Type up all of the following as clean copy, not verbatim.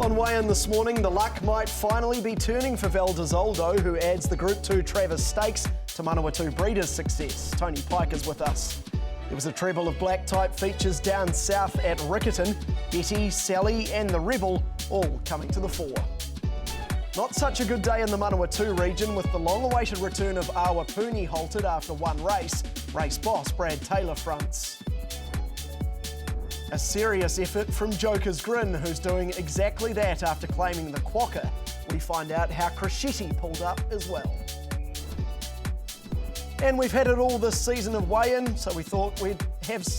On weigh-in this morning, the luck might finally be turning for Val d'Isoldo, who adds the Group 2 Travers Stakes to Manawatu Breeders' success. Tony Pike is with us. There was a treble of black-type features down south at Riccarton. Betty, Sally and the Rebel all coming to the fore. Not such a good day in the Manawatu region, with the long-awaited return of Awapuni halted after one race. Race boss Brad Taylor fronts. A serious effort from Joker's Grin, who's doing exactly that after claiming the quokka. We find out how Crescetti pulled up as well. And we've had it all this season of weigh-in, so we thought we'd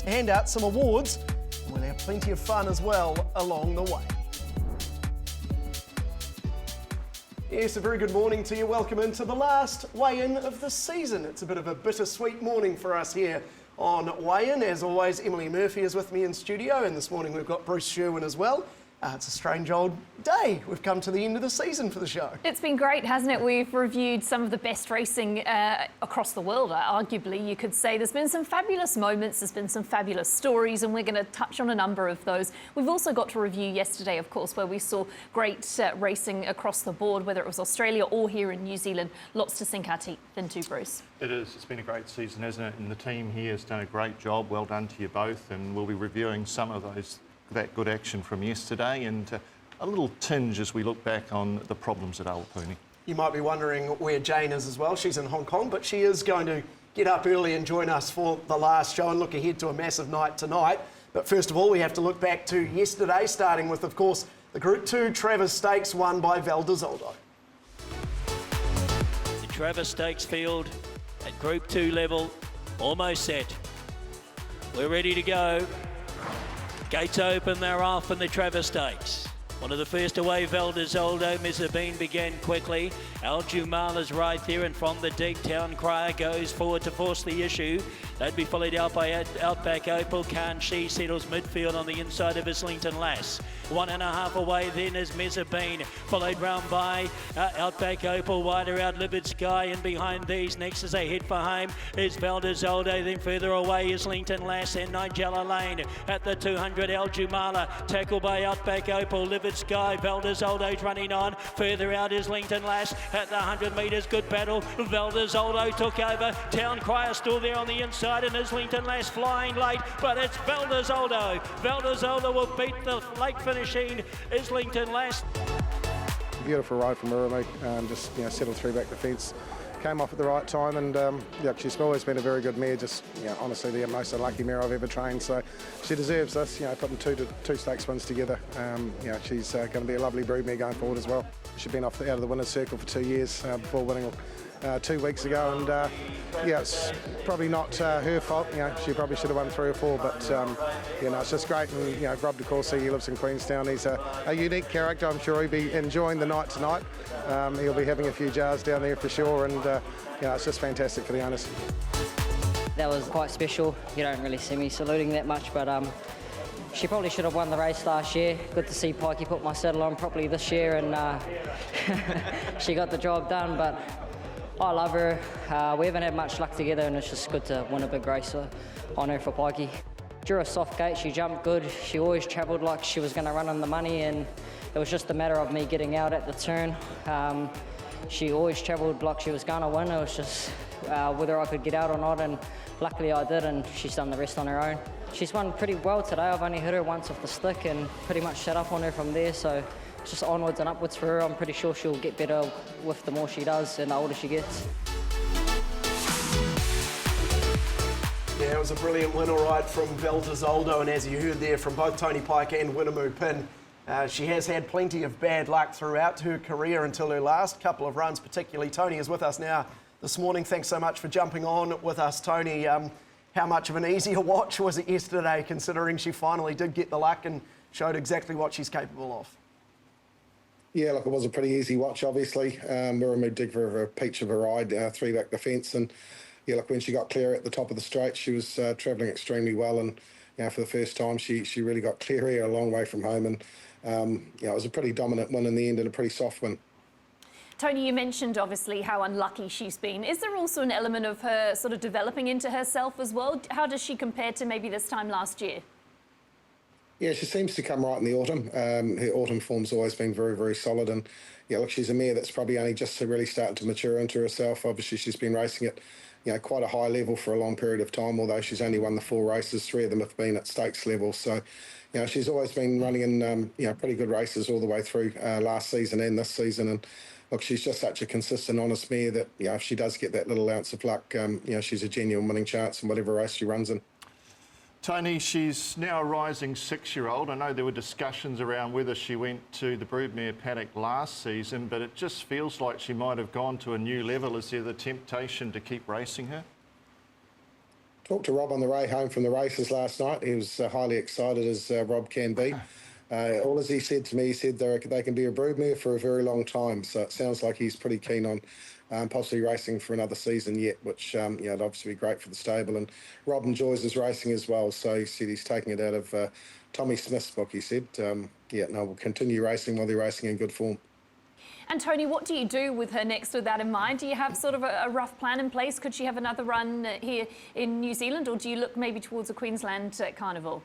hand out some awards. And we'll have plenty of fun as well along the way. Yes, a very good morning to you. Welcome into the last weigh-in of the season. It's a bit of a bittersweet morning for us here on weigh-in. As always, Emily Murphy is with me in studio, and this morning we've got Bruce Sherwin as well. It's a strange old day. We've come to the end of the season for the show. It's been great, hasn't it? We've reviewed some of the best racing across the world, arguably, you could say. There's been some fabulous moments, there's been some fabulous stories, and we're going to touch on a number of those. We've also got to review yesterday, of course, where we saw great racing across the board, whether it was Australia or here in New Zealand. Lots to sink our teeth into, Bruce. It is. It's been a great season, hasn't it? And the team here has done a great job. Well done to you both. And we'll be reviewing some of that good action from yesterday and a little tinge as we look back on the problems at Awapuni. You might be wondering where Jayne is as well. She's in Hong Kong, but she is going to get up early and join us for the last show and look ahead to a massive night tonight. But first of all, we have to look back to yesterday, starting with, of course, the Group 2 Travers Stakes won by Val d'Isoldo. The Travers Stakes field at Group 2 level, almost set. We're ready to go. Gates open, they're off in the Travers Stakes. One of the first away, Val d'Isoldo. Mizabine began quickly. Aljumala's right there, and from the deep, Town Crier goes forward to force the issue. They'd be followed out by Outback Opal. Can't she settles midfield on the inside of Islington Lass. 1.5 away then is Mizabine, followed round by Outback Opal, wider out Livid Sky, and behind these next as they head for home is Val d'Isoldo. Then further away Islington Lass and Nigella Lane at the 200. Aljumala tackled by Outback Opal. Livid Sky, Val d'Isoldo's running on. Further out Islington Lass at the 100 metres. Good battle. Val d'Isoldo took over. Town Crier still there on the inside, and Islington Lass flying late, but it's Val d'Isoldo. Val d'Isoldo will beat the late finishing Islington Lass. Beautiful ride from Urumi, just settled through back the fence. Came off at the right time, and she's always been a very good mare. Just honestly, the most unlucky mare I've ever trained. So she deserves this. Putting two stakes wins together. She's going to be a lovely brood mare going forward as well. She's been out of the winner's circle for 2 years before winning 2 weeks ago, and it's probably not her fault. She probably should have won 3 or 4, but it's just great. And Rob de Courcy, he lives in Queenstown. He's a unique character. I'm sure he'll be enjoying the night tonight. He'll be having a few jars down there for sure, and it's just fantastic for the owners. That was quite special. You don't really see me saluting that much, but she probably should have won the race last year. Good to see Pikey put my saddle on properly this year, and she got the job done. But I love her. We haven't had much luck together, and it's just good to win a big race on her for Pikey. Drew a soft gate, she jumped good. She always travelled like she was going to run on the money, and it was just a matter of me getting out at the turn. She always travelled like she was going to win. It was just whether I could get out or not, and luckily I did, and she's done the rest on her own. She's won pretty well today. I've only hit her once off the stick and pretty much set up on her from there, so it's just onwards and upwards for her. I'm pretty sure she'll get better with the more she does and the older she gets. Yeah, it was a brilliant win, all right, from Val d'Isoldo, and as you heard there from both Tony Pike and Winnamoo Pin, she has had plenty of bad luck throughout her career until her last couple of runs particularly. Tony is with us now this morning. Thanks so much for jumping on with us, Tony. How much of an easier watch was it yesterday, considering she finally did get the luck and showed exactly what she's capable of? Yeah, look, it was a pretty easy watch, obviously. Muramu did for a peach of a ride, 3 back the fence, and yeah, look, when she got clear at the top of the straight, she was travelling extremely well, and for the first time, she really got clear here a long way from home, and it was a pretty dominant win in the end and a pretty soft win. Tony, you mentioned obviously how unlucky she's been. Is there also an element of her sort of developing into herself as well? How does she compare to maybe this time last year? Yeah, she seems to come right in the autumn. Her autumn form's always been very, very solid. And yeah, look, she's a mare that's probably only just really starting to mature into herself. Obviously, she's been racing at, quite a high level for a long period of time, although she's only won the 4 races. 3 of them have been at stakes level. So, she's always been running in, pretty good races all the way through last season and this season. And look, she's just such a consistent, honest mare that, if she does get that little ounce of luck, she's a genuine winning chance in whatever race she runs in. Tony, she's now a rising 6-year-old. I know there were discussions around whether she went to the broodmare paddock last season, but it just feels like she might have gone to a new level. Is there the temptation to keep racing her? Talked to Rob on the way home from the races last night. He was highly excited, as Rob can be. All as he said to me, he said they can be a broodmare for a very long time. So it sounds like he's pretty keen on possibly racing for another season yet, which it'd obviously be great for the stable. And Rob enjoys his racing as well, so he said he's taking it out of Tommy Smith's book. He said, we'll continue racing while they're racing in good form. And Tony, what do you do with her next with that in mind? Do you have sort of a rough plan in place? Could she have another run here in New Zealand, or do you look maybe towards a Queensland carnival?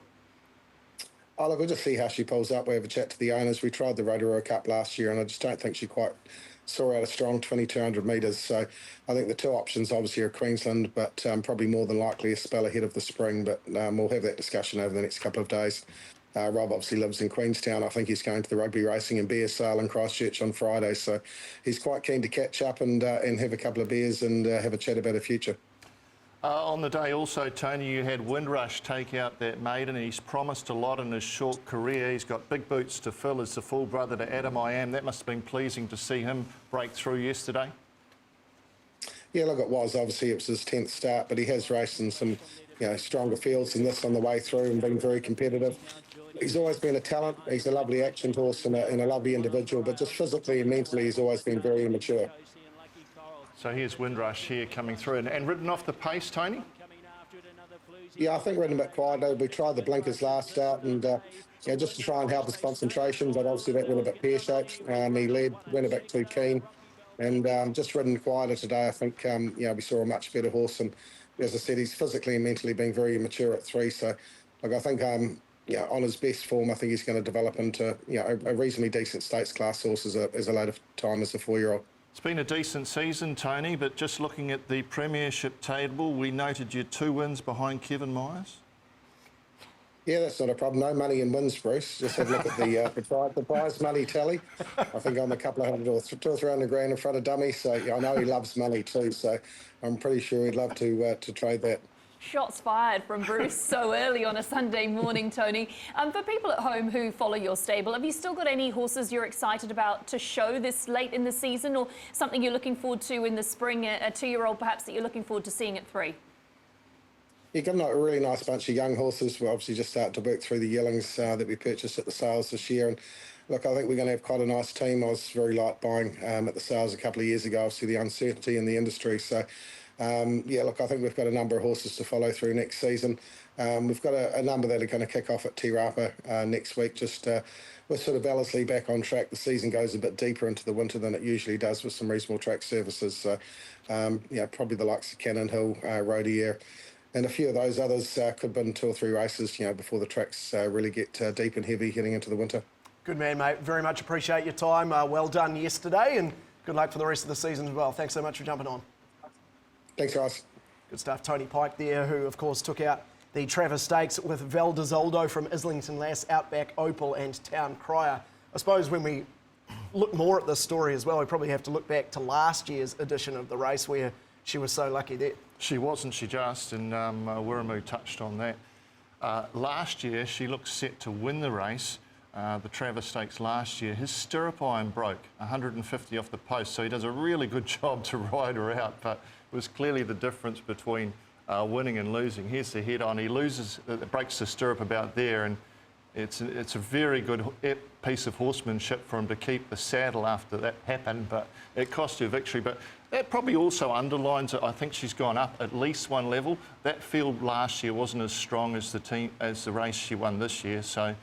Oh, look, we'll just see how she pulls up. We have a chat to the owners. We tried the Rotorua Cup last year, and I just don't think she quite saw out a strong 2,200 metres. So I think the 2 options obviously are Queensland, but probably more than likely a spell ahead of the spring. But we'll have that discussion over the next couple of days. Rob obviously lives in Queenstown. I think he's going to the rugby racing in beer sale in Christchurch on Friday. So he's quite keen to catch up and have a couple of beers and have a chat about her future. On the day also, Tony, you had Windrush take out that maiden. He's promised a lot in his short career. He's got big boots to fill as the full brother to Adam I Am. That must have been pleasing to see him break through yesterday. Yeah, look, it was. Obviously, it was his 10th start, but he has raced in some, stronger fields than this on the way through and been very competitive. He's always been a talent. He's a lovely action horse and a lovely individual, but just physically and mentally, he's always been very immature. So here's Windrush here coming through and ridden off the pace, Tony? Yeah, I think ridden a bit quietly. We tried the blinkers last start and just to try and help his concentration, but obviously that went a bit pear-shaped. He went a bit too keen, and just ridden quieter today. I think we saw a much better horse, and as I said, he's physically and mentally been very immature at 3. So, look, I think on his best form, I think he's going to develop into a reasonably decent States class horse as a later time as a 4-year-old. It's been a decent season, Tony, but just looking at the premiership table, we noted your 2 wins behind Kevin Myers. Yeah, that's not a problem. No money in wins, Bruce. Just have a look at the prize money tally. I think I'm a couple of hundred or 200 or 300 grand in front of dummy. So I know he loves money too. So I'm pretty sure he'd love to trade that. Shots fired from Bruce so early on a Sunday morning, Tony. For people at home who follow your stable, have you still got any horses you're excited about to show this late in the season, or something you're looking forward to in the spring, a 2-year-old perhaps that you're looking forward to seeing at 3? You've got a really nice bunch of young horses. We're obviously just starting to work through the yearlings that we purchased at the sales this year. And look, I think we're going to have quite a nice team. I was very light buying at the sales a couple of years ago, obviously the uncertainty in the industry. So look, I think we've got a number of horses to follow through next season. We've got a number that are going to kick off at Te Rapa next week. Just with sort of Ellerslie back on track, the season goes a bit deeper into the winter than it usually does with some reasonable track services. So, probably the likes of Cannon Hill, Rodier, and a few of those others could win 2 or 3 races, before the tracks really get deep and heavy heading into the winter. Good man, mate. Very much appreciate your time. Well done yesterday, and good luck for the rest of the season as well. Thanks so much for jumping on. Thanks, guys. Good stuff. Tony Pike there, who, of course, took out the Travis Stakes with Val d'Isoldo from Islington Lass, Outback Opal and Town Crier. I suppose when we look more at this story as well, we probably have to look back to last year's edition of the race where she was so lucky there. She wasn't, she just, and Wiremu touched on that. Last year, she looked set to win the race. The Travis Stakes last year, his stirrup iron broke, 150 off the post, so he does a really good job to ride her out, but it was clearly the difference between winning and losing. Here's the head on. He loses, breaks the stirrup about there, and it's a very good piece of horsemanship for him to keep the saddle after that happened, but it cost her victory. But that probably also underlines it. I think she's gone up at least 1 level. That field last year wasn't as strong as the race she won this year, so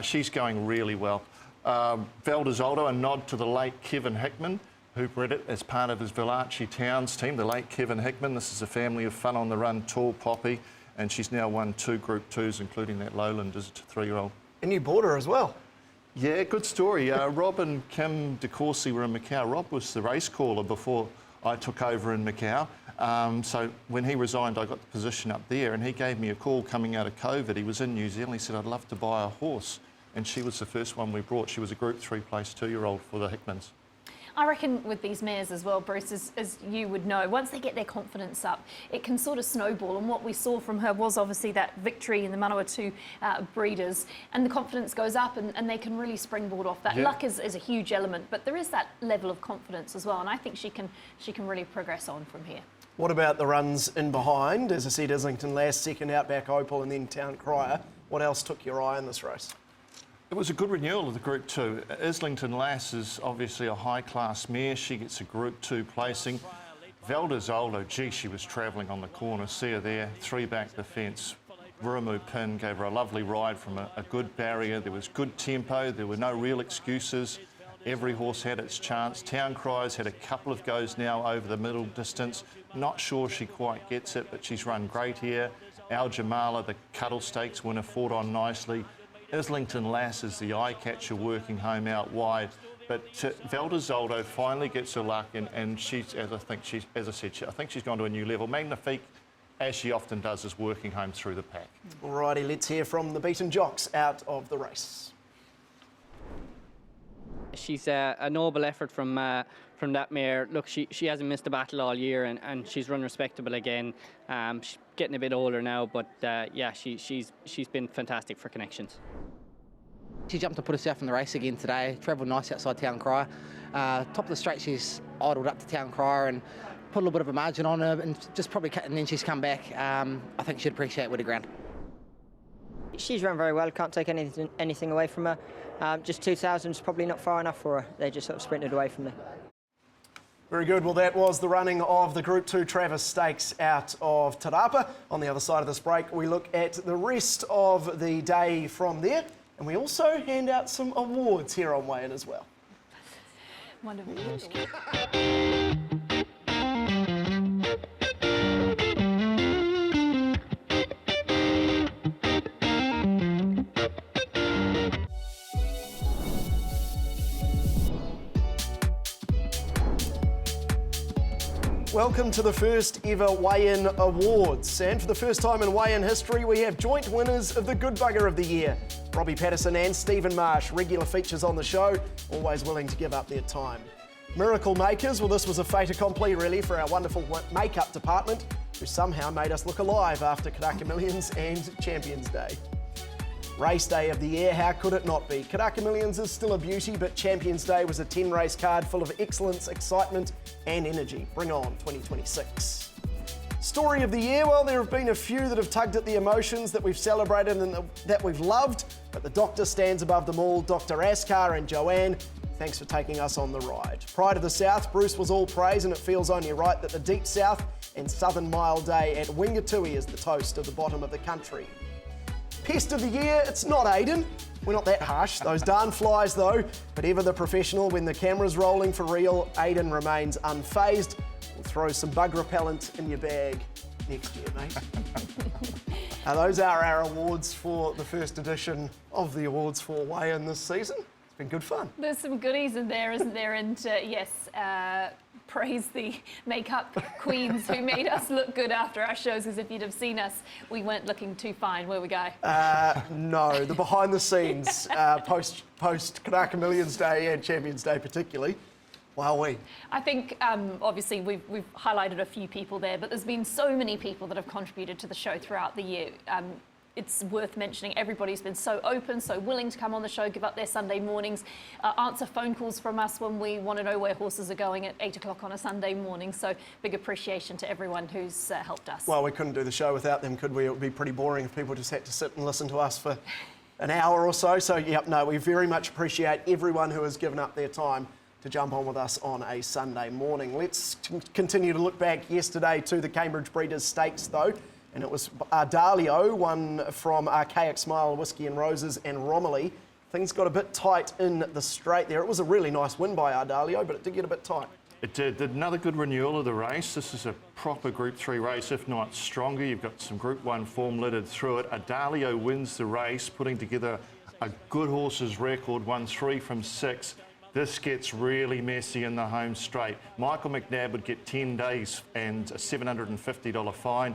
she's going really well. Val d'Isoldo, a nod to the late Kevin Hickman, who bred it as part of his Villachi Towns team, the late Kevin Hickman. This is a family of fun on the run, tall poppy, and she's now won 2 Group 2s, including that Lowland as a 3-year-old. And you bought her as well. Yeah, good story. Rob and Kim DeCourcy were in Macau. Rob was the race caller before I took over in Macau. So when he resigned, I got the position up there, and he gave me a call coming out of COVID. He was in New Zealand. He said, I'd love to buy a horse. And she was the first one we brought. She was a Group 3 place 2-year-old for the Hickmans. I reckon with these mares as well, Bruce, as you would know, once they get their confidence up, it can sort of snowball. And what we saw from her was obviously that victory in the Manawatu breeders, and the confidence goes up and they can really springboard off that. Yeah. Luck is a huge element, but there is that level of confidence as well, and I think she can really progress on from here. What about the runs in behind? As I said, Islington Lass, second Outback Opal, and then Town Crier. What else took your eye in this race? It was a good renewal of the Group 2. Islington Lass is obviously a high-class mare. She gets a Group 2 placing. Valdezoldo, gee, she was travelling on the corner. See her there, 3 back the fence. Rurumu Pin gave her a lovely ride from a good barrier. There was good tempo. There were no real excuses. Every horse had its chance. Town Crier's had a couple of goes now over the middle distance. Not sure she quite gets it, but she's run great here. Al Jamala, the Cuddle Stakes winner, fought on nicely. Islington Lass is the eye-catcher working home out wide, but Valdezoldo finally gets her luck, and she's, I think she's gone to a new level. Magnifique, as she often does, is working home through the pack. Alrighty, let's hear from the beaten jocks out of the race. She's a noble effort from that mare. Look, she hasn't missed a battle all year, and she's run respectable again. She's getting a bit older now, but yeah, she's been fantastic for connections. She jumped to put herself in the race again today, travelled nice outside Town Crier. Top of the straight, she's idled up to Town Crier and put a little bit of a margin on her, and just probably cut, and then she's come back. I think she'd appreciate with the ground. She's run very well, can't take anything away from her. Just 2,000's probably not far enough for her. They just sort of sprinted away from me. Very good. Well, that was the running of the Group 2 Travis Stakes out of Te Rapa. On the other side of this break, we look at the rest of the day from there, and we also hand out some awards here on Weigh-in as well. Wonderful. Welcome to the first ever Weigh-in Awards. And for the first time in Weigh-in history, we have joint winners of the Good Bugger of the Year. Robbie Patterson and Stephen Marsh, regular features on the show, always willing to give up their time. Miracle makers, well, this was a fait accompli really for our wonderful makeup department, who somehow made us look alive after Karaka Millions and Champions Day. Race day of the year, how could it not be? Karaka Millions is still a beauty, but Champions Day was a 10-race card full of excellence, excitement and energy. Bring on 2026. Story of the year, well, there have been a few that have tugged at the emotions that we've celebrated and that we've loved, but the Doctor stands above them all. Dr. Askar and Joanne, thanks for taking us on the ride. Pride of the South, Bruce was all praise, and it feels only right that the Deep South and Southern Mile Day at Wingatui is the toast of the bottom of the country. Pest of the year, it's not Aiden. We're not that harsh. Those darn flies though, but ever the professional, when the camera's rolling for real, Aiden remains unfazed. We'll throw some bug repellent in your bag next year, mate. Those are our awards for the first edition of the awards for Weigh-in this season. It's been good fun. There's some goodies in there, isn't there? And yes, praise the makeup queens who made us look good after our shows, because if you'd have seen us, we weren't looking too fine, were we, Guy? No, the behind the scenes, post Karaka Millions Day and Champions Day particularly. Wowee. I think, obviously, we've highlighted a few people there, but there's been so many people that have contributed to the show throughout the year. It's worth mentioning everybody's been so open, so willing to come on the show, give up their Sunday mornings, answer phone calls from us when we want to know where horses are going at 8 o'clock on a Sunday morning. So big appreciation to everyone who's helped us. Well, we couldn't do the show without them, could we? It would be pretty boring if people just had to sit and listen to us for an hour or so. So, yep, no, we very much appreciate everyone who has given up their time to jump on with us on a Sunday morning. Let's continue to look back yesterday to the Cambridge Breeders' Stakes, though. And it was Ardalio, one from Archaic Smile, Whiskey and Roses, and Romilly. Things got a bit tight in the straight there. It was a really nice win by Ardalio, but it did get a bit tight. It did. Another good renewal of the race. This is a proper Group 3 race, if not stronger. You've got some Group 1 form littered through it. Ardalio wins the race, putting together a good horse's record, won 3 from 6. This gets really messy in the home straight. Michael McNabb would get 10 days and a $750 fine.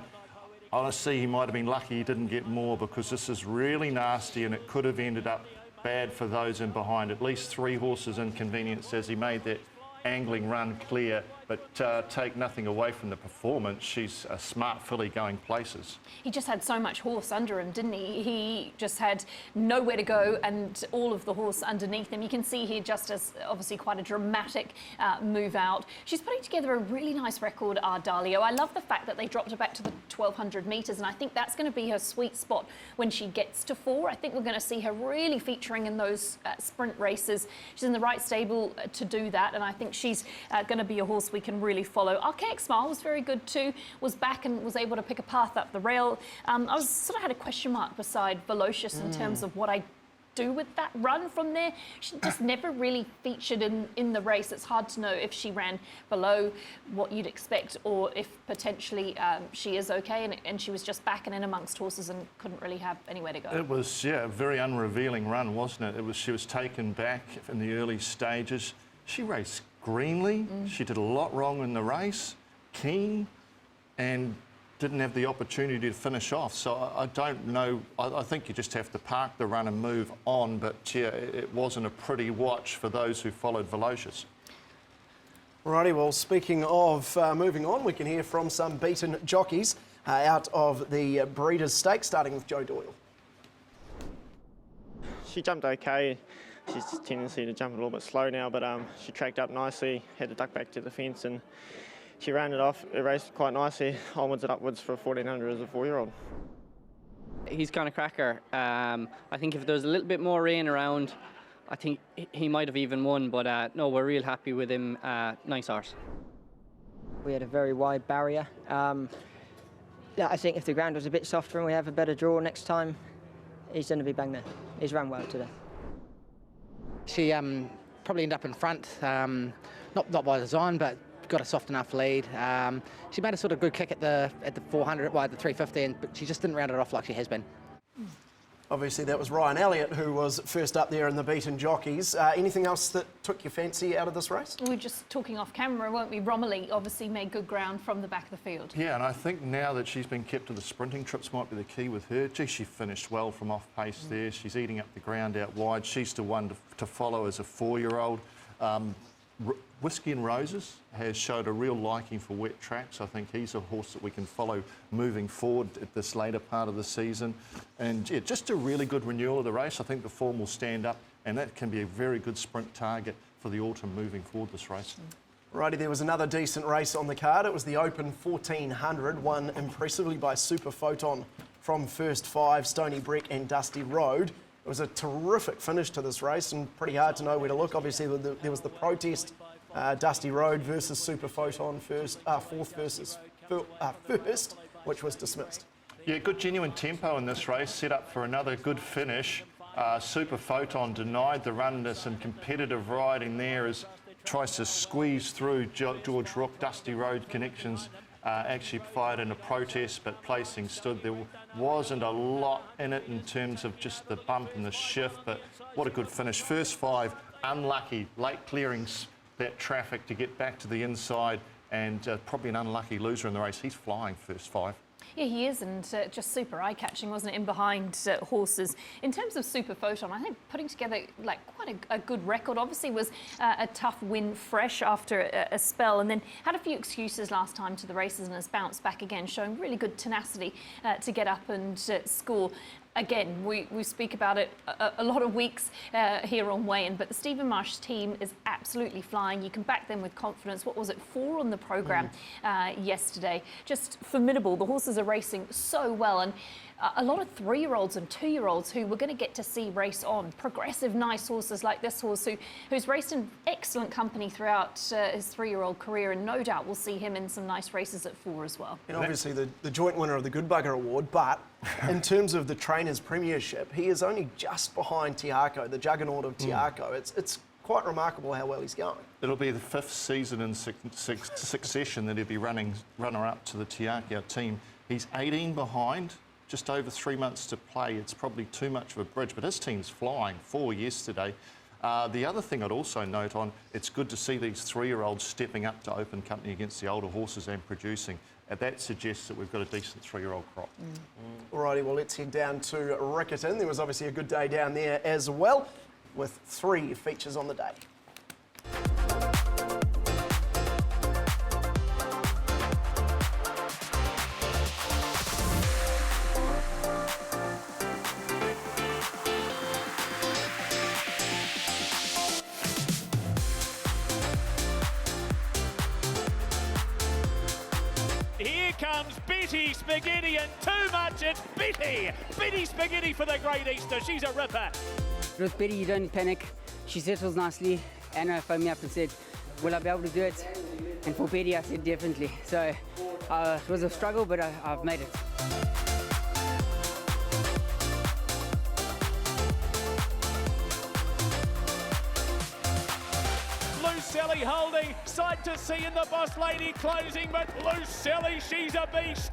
Honestly, he might have been lucky he didn't get more, because this is really nasty and it could have ended up bad for those in behind. At least 3 horses inconvenienced as he made that angling run clear, but take nothing away from the performance. She's a smart filly going places. He just had so much horse under him, didn't he? He just had nowhere to go and all of the horse underneath him. You can see here just as obviously quite a dramatic move out. She's putting together a really nice record, Ardalio. I love the fact that they dropped her back to the 1200 metres, and I think that's going to be her sweet spot when she gets to 4. I think we're going to see her really featuring in those sprint races. She's in the right stable to do that, and I think she's going to be a horse we can really follow. Archaic Smile was very good too, was back and was able to pick a path up the rail. I was sort of had a question mark beside Velocious in terms of what I do with that run from there. She just never really featured in the race. It's hard to know if she ran below what you'd expect or if potentially she is okay and she was just back and in amongst horses and couldn't really have anywhere to go. It was, yeah, a very unrevealing run, wasn't it? She was taken back in the early stages. She raced greenly. She did a lot wrong in the race, keen, and didn't have the opportunity to finish off. So I don't know. I think you just have to park the run and move on. But yeah, it wasn't a pretty watch for those who followed Velocious. Righty, well, speaking of moving on, we can hear from some beaten jockeys out of the Breeders' Stakes, starting with Joe Doyle. She jumped okay. She's a tendency to jump a little bit slow now, but she tracked up nicely, had to duck back to the fence, and she ran it off. It raced quite nicely, onwards and upwards for 1400 as a 4-year-old. He's kind of cracker. I think if there was a little bit more rain around, I think he might have even won, but no, we're real happy with him. Nice horse. We had a very wide barrier. Yeah, I think if the ground was a bit softer and we have a better draw next time, he's going to be bang there. He's ran well today. She probably ended up in front, not by design, but got a soft enough lead. She made a sort of good kick at the 400, well, the 350, but she just didn't round it off like she has been. Obviously, that was Ryan Elliott who was first up there in the beaten jockeys. Anything else that took your fancy out of this race? We were just talking off camera, weren't we? Romilly obviously made good ground from the back of the field. Yeah, and I think now that she's been kept to the sprinting trips might be the key with her. Gee, she finished well from off pace there. She's eating up the ground out wide. She's the one to follow as a 4-year-old. Whiskey and Roses has showed a real liking for wet tracks. I think he's a horse that we can follow moving forward at this later part of the season. And yeah, just a really good renewal of the race. I think the form will stand up, and that can be a very good sprint target for the autumn moving forward this race. Righty, there was another decent race on the card. It was the Open 1400, won impressively by Super Photon from first 5, Stony Breck and Dusty Road. It was a terrific finish to this race and pretty hard to know where to look. Obviously, there was the protest, Dusty Road versus Super Photon fourth versus first, which was dismissed. Yeah, good genuine tempo in this race, set up for another good finish. Super Photon denied the run to some competitive riding there as tries to squeeze through George Rook. Dusty Road Connections actually provided a protest, but placing stood. There wasn't a lot in it in terms of just the bump and the shift, but what a good finish. First 5, unlucky, late clearings that traffic to get back to the inside, and probably an unlucky loser in the race. He's flying first 5. Yeah, he is, and just super eye-catching, wasn't it, in behind horses. In terms of Super Photon, I think putting together like quite a good record. Obviously was a tough win fresh after a spell, and then had a few excuses last time to the races and has bounced back again, showing really good tenacity to get up and score. Again, we speak about it a lot of weeks here on Weigh-in, but the Stephen Marsh team is absolutely flying. You can back them with confidence. What was it, 4 on the programme yesterday? Just formidable. The horses are racing so well, and a lot of 3-year-olds and 2-year-olds who we're going to get to see race on. Progressive, nice horses like this horse who's raced in excellent company throughout his 3-year-old career, and no doubt we'll see him in some nice races at 4 as well. And obviously the joint winner of the Good Bugger Award, but in terms of the Trainers' Premiership, he is only just behind Tiako, the juggernaut of Tiako. It's quite remarkable how well he's going. It'll be the 5th season in succession that he'll be running runner-up to the Tiako team. He's 18 behind just over 3 months to play. It's probably too much of a bridge, but his team's flying. 4 yesterday. The other thing I'd also note on, it's good to see these 3-year-olds stepping up to open company against the older horses and producing. And that suggests that we've got a decent 3-year-old crop. Alrighty, well, let's head down to Riccarton. There was obviously a good day down there as well, with 3 features on the day. Here comes Betty Spaghetti, and too much, it's Betty! Betty Spaghetti for the Great Easter, she's a ripper. With Betty, you don't panic. She settles nicely. Anna phoned me up and said, will I be able to do it? And for Betty, I said definitely. So it was a struggle, but I've made it. Sally holding, sight to see in the Boss Lady closing, but Loose Sally, she's a beast.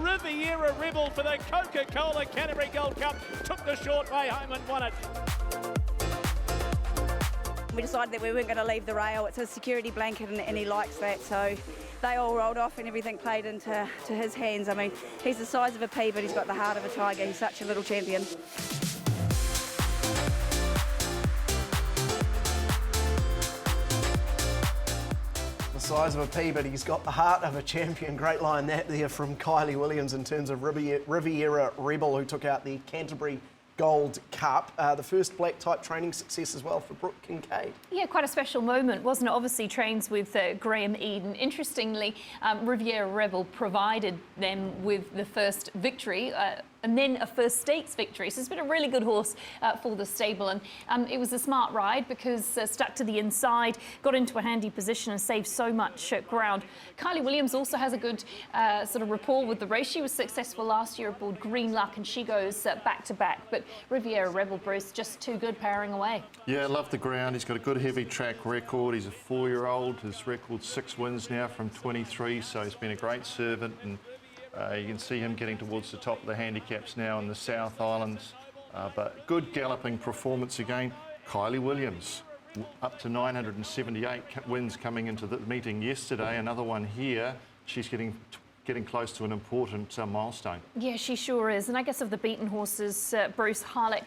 Riviera Rebel for the Coca-Cola Canterbury Gold Cup, took the short way home and won it. We decided that we weren't going to leave the rail. It's a security blanket and he likes that, so they all rolled off and everything played into his hands. I mean, he's the size of a pea, but he's got the heart of a tiger. He's such a little champion. The size of a pea, but he's got the heart of a champion. Great line that there from Kylie Williams in terms of Riviera Rebel, who took out the Canterbury Gold Cup. The first black type training success as well for Brooke Kincaid. Yeah, quite a special moment, wasn't it? Obviously trains with Graham Eden. Interestingly, Riviera Rebel provided them with the first victory and then a first stakes victory. So it's been a really good horse for the stable, and it was a smart ride because stuck to the inside, got into a handy position and saved so much ground. Kylie Williams also has a good sort of rapport with the race. She was successful last year aboard Green Luck, and she goes back to back. But Riviera Rebel, Bruce, just too good powering away. Yeah, I love the ground. He's got a good heavy track record. He's a 4-year-old. His record's 6 wins now from 23, so he's been a great servant, and you can see him getting towards the top of the handicaps now in the South Islands. But good galloping performance again. Kylie Williams, up to 978 wins coming into the meeting yesterday. Another one here. She's getting close to an important milestone. Yeah, she sure is. And I guess of the beaten horses, Bruce Harlech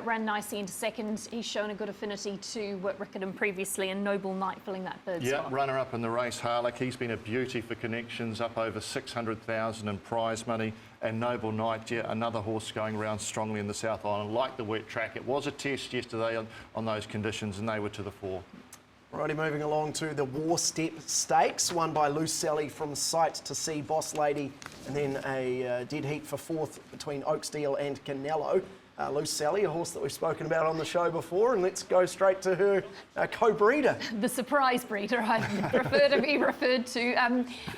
ran nicely into second. He's shown a good affinity to Riccarton previously, and Noble Knight filling that third spot. Yeah, runner-up in the race, Harlech. He's been a beauty for connections, up over 600,000 in prize money. And Noble Knight, yeah, another horse going around strongly in the South Island, like the wet track. It was a test yesterday on those conditions, and they were to the fore. Righty, moving along to the Warstep Stakes, won by Loose Sally from Sight to See Boss Lady, and then a dead heat for fourth between Oaksdale and Canelo. Loose Sally, a horse that we've spoken about on the show before, and let's go straight to her co-breeder. The surprise breeder, I prefer to be referred to.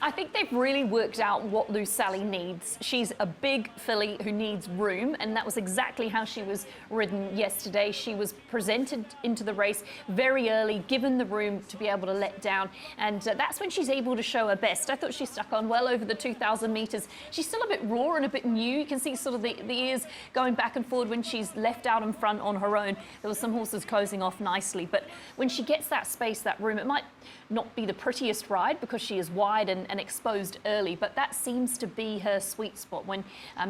I think they've really worked out what Loose Sally needs. She's a big filly who needs room, and that was exactly how she was ridden yesterday. She was presented into the race very early, given the room to be able to let down, and that's when she's able to show her best. I thought she stuck on well over the 2,000 metres. She's still a bit raw and a bit new. You can see sort of the ears going back and forward when she's left out in front on her own. There were some horses closing off nicely, but when she gets that space, that room, it might not be the prettiest ride because she is wide and exposed early, but that seems to be her sweet spot when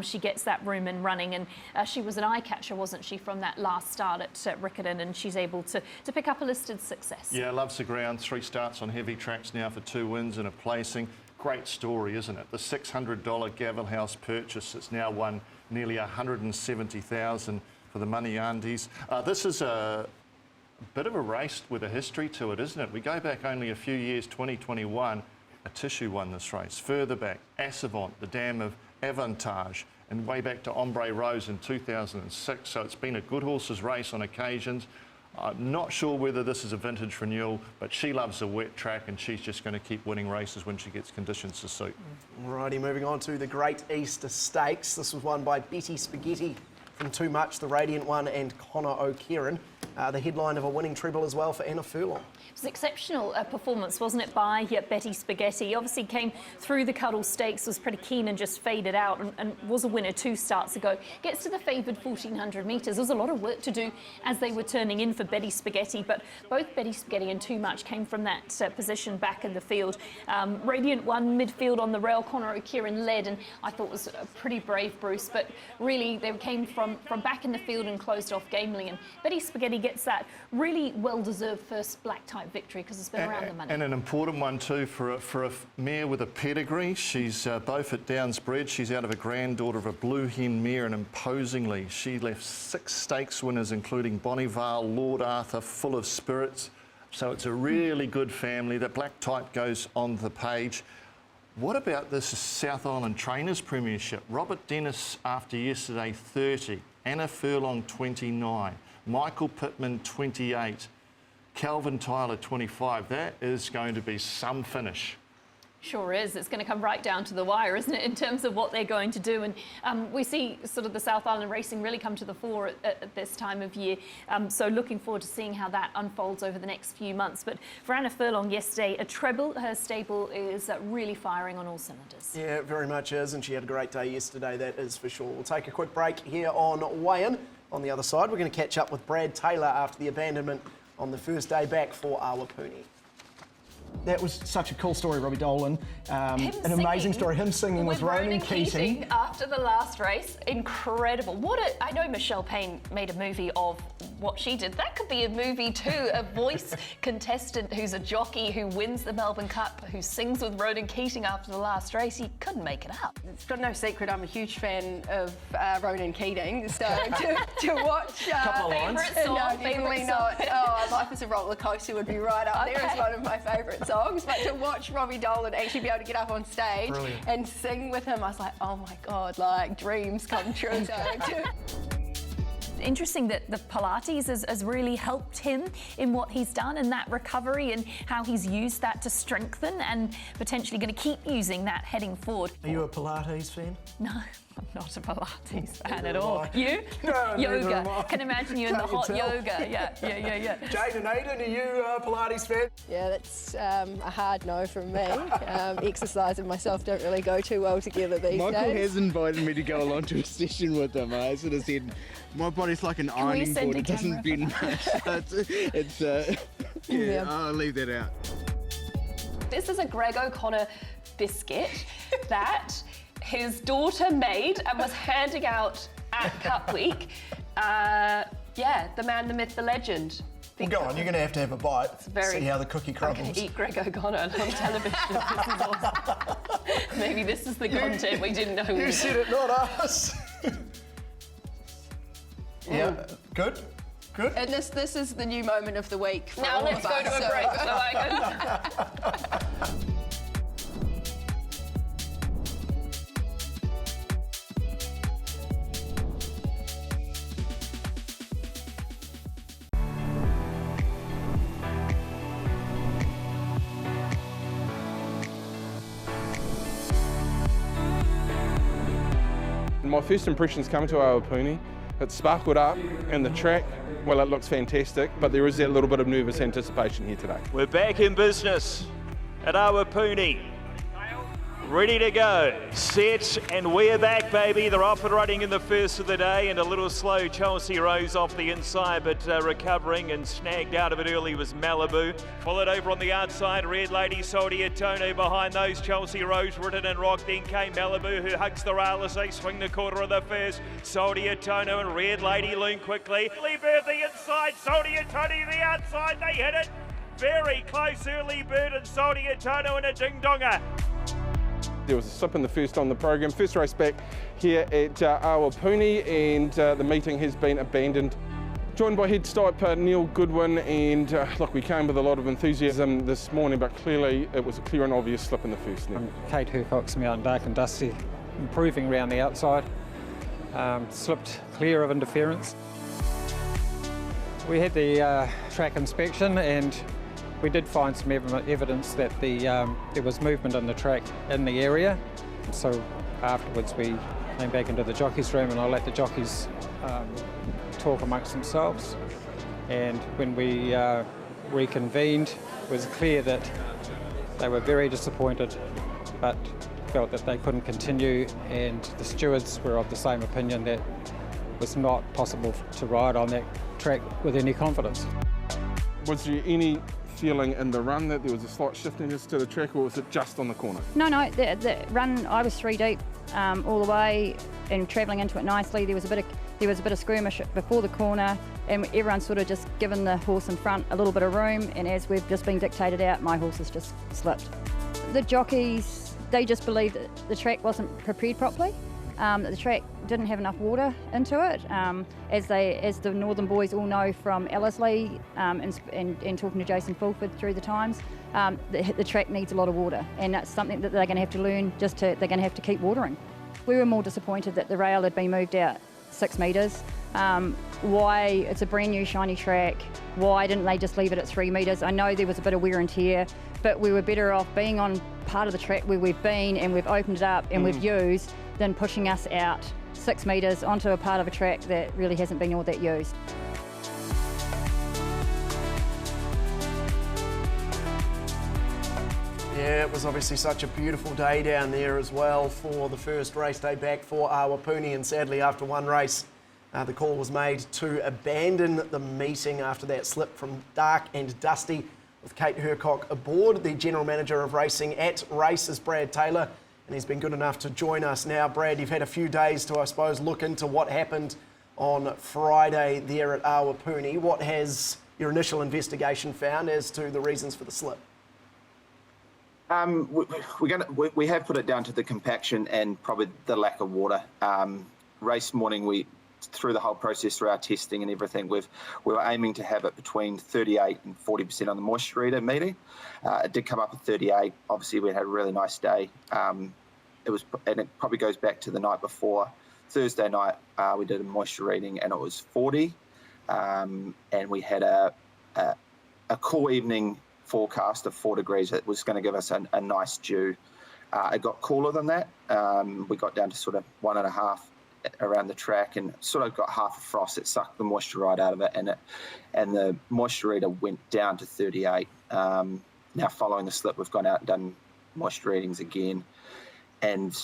she gets that room and running. And she was an eye catcher, wasn't she, from that last start at Riccarton, and she's able to pick up a listed success. Yeah, loves the ground. 3 starts on heavy tracks now for 2 wins and a placing. Great story, isn't it? The $600 Gavel House purchase that's now won nearly $170,000 for the Money Aunties. This is a bit of a race with a history to it, isn't it? We go back only a few years, 2021, a Tissue won this race. Further back, Assavant, the dam of Avantage, and way back to Ombre Rose in 2006. So it's been a good horses race on occasions. I'm not sure whether this is a vintage renewal, but she loves a wet track, and she's just going to keep winning races when she gets conditions to suit. Alrighty, moving on to the Great Easter Stakes. This was won by Betty Spaghetti from Too Much, the Radiant One and Connor O'Kieran. The headline of a winning treble as well for Anna Furlong. It was an exceptional performance, wasn't it, by Betty Spaghetti? Obviously came through the Cuddle Stakes, was pretty keen and just faded out and was a winner 2 starts ago. Gets to the favoured 1400 metres. There was a lot of work to do as they were turning in for Betty Spaghetti, but both Betty Spaghetti and Too Much came from that position back in the field. Radiant One midfield on the rail, Connor O'Kieran led, and I thought was pretty brave, Bruce, but really they came from back in the field and closed off gamely, and Betty Spaghetti gets that really well-deserved first black type victory because it's been around the money. And an important one too for a mare with a pedigree. She's Beaufort Downs bred. She's out of a granddaughter of a blue hen mare, and imposingly she left 6 stakes winners, including Bonnevale, Lord Arthur, Full of Spirits. So it's a really good family. That black type goes on the page. What about this South Island Trainers Premiership? Robert Dennis after yesterday 30, Anna Furlong 29. Michael Pittman, 28. Calvin Tyler, 25. That is going to be some finish. Sure is. It's going to come right down to the wire, isn't it, in terms of what they're going to do. And we see sort of the South Island racing really come to the fore at this time of year. So looking forward to seeing how that unfolds over the next few months. But for Anna Furlong yesterday, a treble. Her stable is really firing on all cylinders. Yeah, it very much is. And she had a great day yesterday, that is for sure. We'll take a quick break here on Weigh-in. On the other side, we're going to catch up with Brad Taylor after the abandonment on the first day back for Awapuni. That was such a cool story, Robbie Dolan. An amazing story. Him singing with Ronan Keating after the last race. Incredible. I know Michelle Payne made a movie of what she did. That could be a movie too. A voice contestant who's a jockey who wins the Melbourne Cup, who sings with Ronan Keating after the last race. He couldn't make it up. It's got no secret I'm a huge fan of Ronan Keating. So to watch... Favourite song? Definitely not. Oh, Life is a Roller Coaster would be right up there as one of my favourite songs, but to watch Robbie Dolan actually be able to get up on stage and sing with him, I was like, oh my God, like dreams come true. Interesting that the Pilates has really helped him in what he's done and that recovery and how he's used that to strengthen and potentially going to keep using that heading forward. Are you a Pilates fan? No, I'm not a Pilates fan at all. You? No, yoga. Can imagine you in the hot yoga. Yeah. Jayne and Aidan, are you a Pilates fan? Yeah, that's a hard no from me. Exercise and myself don't really go too well together these days. Michael has invited me to go along to a session with him. I sort of said, my body's like an ironing board, it doesn't bend much. I'll leave that out. This is a Greg O'Connor biscuit that his daughter made and was handing out at Cup Week. The man, the myth, the legend. Well, go on, you're going to have a bite. See how the cookie crumbles. I'm going to eat Greg O'Connor on television. This is awesome. Maybe this is the content we didn't know. You said it, not us. Yeah, good. And this is the new moment of the week. Now let's go to a break so I can... My first impressions coming to Awapuni, it sparkled up and the track, well, it looks fantastic, but there is that little bit of nervous anticipation here today. We're back in business at Awapuni. Ready to go, set, and we're back, baby. They're off and running in the first of the day, and a little slow Chelsea Rose off the inside, but recovering and snagged out of it early was Malibu. Followed over on the outside, Red Lady, Soldia Tono behind those. Chelsea Rose, Ridden and Rock, then came Malibu, who hugs the rail as they swing the quarter of the first. Soldia Tono and Red Lady loom quickly. Early Bird the inside, Soldia Tono the outside, they hit it. Very close, Early Bird and Soldia Tono and a ding-donger. There was a slip in the first on the program. First race back here at Awapuni, and the meeting has been abandoned. Joined by head stipe Neil Goodwin, and look, we came with a lot of enthusiasm this morning, but clearly it was a clear and obvious slip in the first. Kate Hercock's Mountain Dark and Dusty, improving around the outside, slipped clear of interference. We had the track inspection, and we did find some evidence that there was movement on the track in the area. So afterwards we came back into the jockeys' room, and I let the jockeys talk amongst themselves. And when we reconvened, it was clear that they were very disappointed, but felt that they couldn't continue, and the stewards were of the same opinion that it was not possible to ride on that track with any confidence. Was there any feeling in the run that there was a slight shiftiness to the track, or was it just on the corner? No, the run, I was 3 deep all the way and travelling into it nicely. There was a bit of skirmish before the corner, and everyone sort of just given the horse in front a little bit of room, and as we've just been dictated out, my horse has just slipped. The jockeys, they just believed that the track wasn't prepared properly, that the track didn't have enough water into it. As the Northern boys all know from Ellerslie and talking to Jason Fulford through the times, the track needs a lot of water, and that's something that they're going to have to learn. They're going to have to keep watering. We were more disappointed that the rail had been moved out 6 metres. Why, it's a brand new shiny track, why didn't they just leave it at 3 metres? I know there was a bit of wear and tear, but we were better off being on part of the track where we've been and we've opened it up and we've used, than pushing us out 6 metres onto a part of a track that really hasn't been all that used. Yeah, it was obviously such a beautiful day down there as well for the first race day back for Awapuni, and sadly after one race the call was made to abandon the meeting after that slip from Dark and Dusty, with Kate Hercock aboard. The General Manager of Racing at Race is Brad Taylor, and he's been good enough to join us now. Brad, you've had a few days to, I suppose, look into what happened on Friday there at Awapuni. What has your initial investigation found as to the reasons for the slip? We have put it down to the compaction and probably the lack of water. Race morning, through the whole process, through our testing and everything, we were aiming to have it between 38 and 40% on the moisture reader meeting. It did come up at 38. Obviously, we had a really nice day. And it probably goes back to the night before. Thursday night, we did a moisture reading and it was 40. And we had a cool evening forecast of 4 degrees. That was going to give us a nice dew. It got cooler than that. We got down to sort of 1.5 around the track and sort of got half a frost. It sucked the moisture right out of it, and the moisture reader went down to 38. Now following the slip, we've gone out and done moisture readings again, and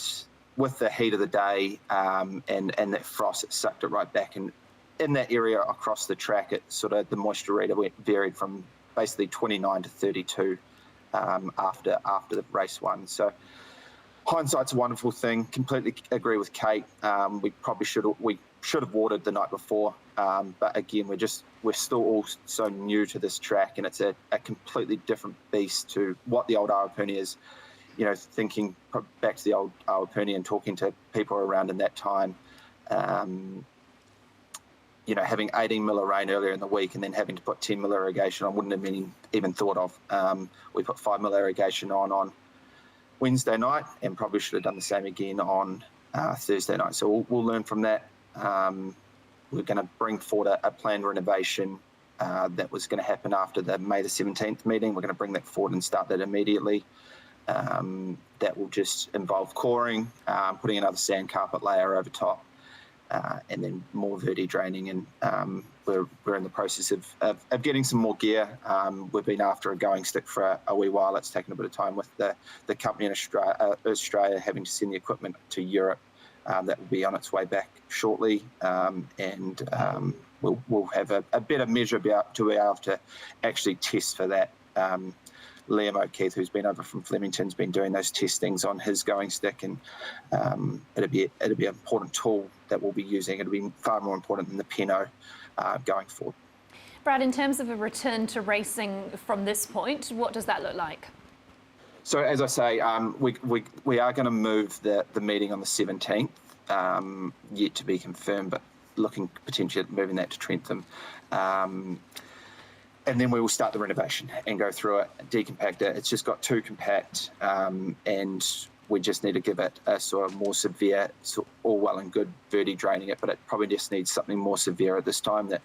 with the heat of the day and that frost, it sucked it right back, and in that area across the track, it sort of, the moisture reader varied from basically 29 to 32 after the race one. So hindsight's a wonderful thing. Completely agree with Kate. We probably should have watered the night before, but again, we're still all so new to this track, and it's a completely different beast to what the old Awapuni is. You know, thinking back to the old Awapuni and talking to people around in that time. You know, having 18 mil of rain earlier in the week and then having to put 10 mil irrigation on wouldn't have even thought of. We put 5 mil irrigation on Wednesday night, and probably should have done the same again on Thursday night. So we'll learn from that. We're going to bring forward a planned renovation that was going to happen after the May the 17th meeting. We're going to bring that forward and start that immediately. That will just involve coring, putting another sand carpet layer over top, and then more verdi draining. And we're in the process of getting some more gear. We've been after a going stick for a wee while. It's taken a bit of time with the company in Australia having to send the equipment to Europe. That will be on its way back shortly, and we'll have a better measure to be able to actually test for that. Liam O'Keefe, who's been over from Flemington's, been doing those testings on his going stick, and it'll be an important tool that we'll be using. It'll be far more important than the Pinot going forward. Brad, in terms of a return to racing from this point, what does that look like? So as I say, we are going to move the meeting on the 17th, yet to be confirmed, but looking potentially at moving that to Trentham. And then we will start the renovation and go through it, decompact it. It's just got too compact, and we just need to give it a sort of more severe, all well and good verdi draining it, but it probably just needs something more severe at this time, that